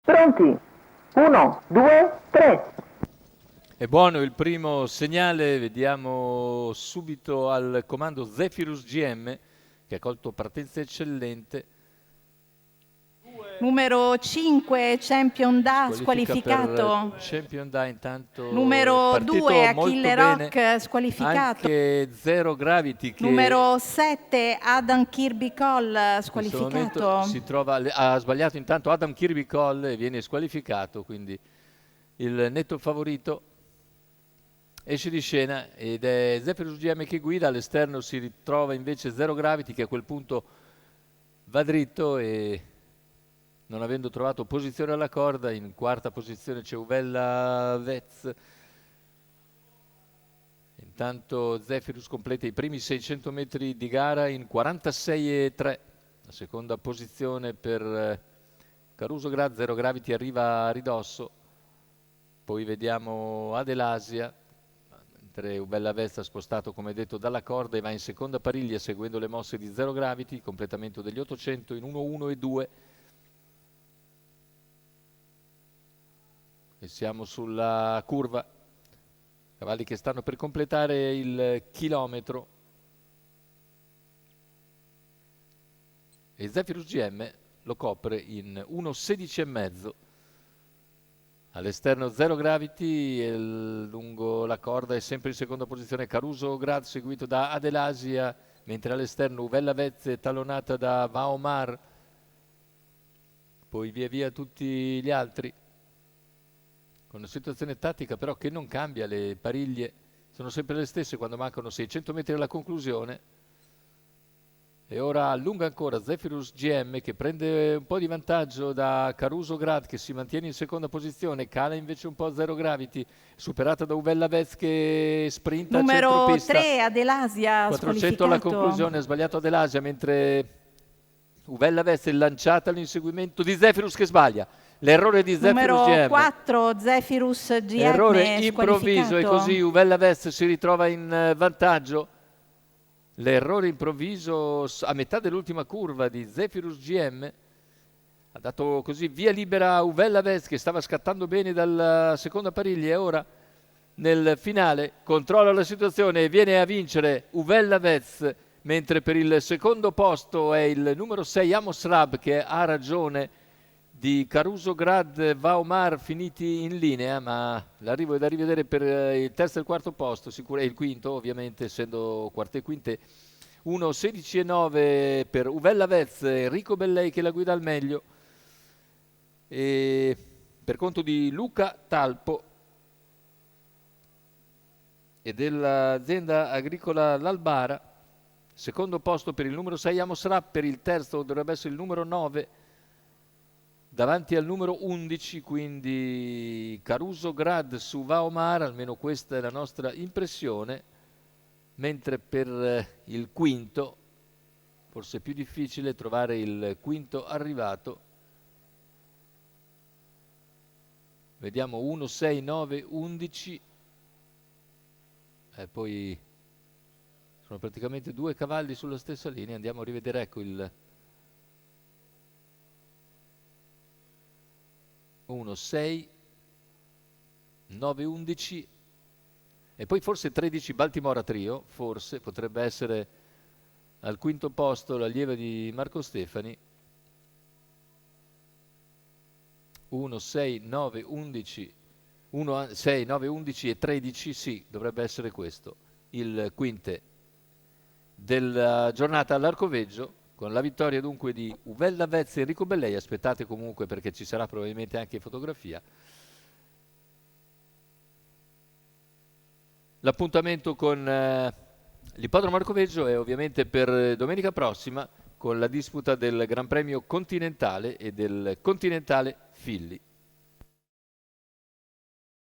Pronti? 1, 2, 3. È buono il primo segnale, vediamo subito al comando Zephyrus GM che ha colto partenza eccellente. Numero 5, Champion Da, squalificato. Per Champion Da, intanto Numero 2, molto Achille bene. Rock, squalificato. Anche Zero Gravity che Numero 7, Adam Kirby Cole, squalificato. si trova, ha sbagliato intanto Adam Kirby Cole e viene squalificato, quindi il netto favorito esce di scena ed è Zephyrus GM che guida. All'esterno si ritrova invece Zero Gravity che a quel punto va dritto e, non avendo trovato posizione alla corda, in quarta posizione c'è Uvella Vez. Intanto Zephyrus completa i primi 600 metri di gara in 46,3. La seconda posizione per Caruso Grad, Zero Gravity arriva a ridosso. Poi vediamo Adelasia, mentre Uvella Vez ha spostato, come detto, dalla corda e va in seconda pariglia seguendo le mosse di Zero Gravity, completamento degli 800 in 1-1 e 2. E siamo sulla curva, cavalli che stanno per completare il chilometro e Zephyrus GM lo copre in 1:16,5. All'esterno Zero Gravity e lungo la corda è sempre in seconda posizione Caruso Grad seguito da Adelasia, mentre all'esterno Uvella Vez talonata da Vaomar, poi via via tutti gli altri. Con una situazione tattica però che non cambia, le pariglie sono sempre le stesse quando mancano 600 metri alla conclusione. E ora allunga ancora Zephyrus GM che prende un po' di vantaggio da Caruso Grad che si mantiene in seconda posizione, cala invece un po' Zero Gravity, superata da Uvella Vez che sprinta Numero a centropista. 3, Adelasia, 400 alla conclusione, ha sbagliato Adelasia, mentre Uvella Vez è lanciata all'inseguimento di Zephyrus che sbaglia. L'errore di Zephyrus GM. Numero 4, Zephyrus GM, errore improvviso e così Uvella Vez si ritrova in vantaggio. L'errore improvviso a metà dell'ultima curva di Zephyrus GM ha dato così via libera a Uvella Vez che stava scattando bene dalla seconda pariglia e ora nel finale controlla la situazione e viene a vincere Uvella Vez, mentre per il secondo posto è il numero 6 Amos Rab che ha ragione di Caruso Grad Vaomar finiti in linea, ma l'arrivo è da rivedere per il terzo e il quarto posto, e il quinto ovviamente essendo quarte e quinte. 1:16,9 per Uvella Vez, Enrico Bellei che la guida al meglio e per conto di Luca Talpo e dell'azienda agricola L'Albara. Secondo posto per il numero 6 Amos Rapp, per il terzo dovrebbe essere il numero 9 davanti al numero 11, quindi Caruso Grad su Vaomar, almeno questa è la nostra impressione, mentre per il quinto, forse è più difficile trovare il quinto arrivato, vediamo 1, 6, 9, 11, e poi sono praticamente due cavalli sulla stessa linea, andiamo a rivedere, ecco il 1, 6, 9, 11 e poi forse 13 Baltimora Trio, forse potrebbe essere al quinto posto l'allieva di Marco Stefani. 1, 6, 9, 11, 1, 6, 9, 11 e 13, sì, dovrebbe essere questo il quinte della giornata all'Arcoveggio, con la vittoria dunque di Uvella Vez e Enrico Bellei. Aspettate comunque perché ci sarà probabilmente anche fotografia. L'appuntamento con l'ippodromo Arcoveggio è ovviamente per domenica prossima con la disputa del Gran Premio Continentale e del Continentale Filly.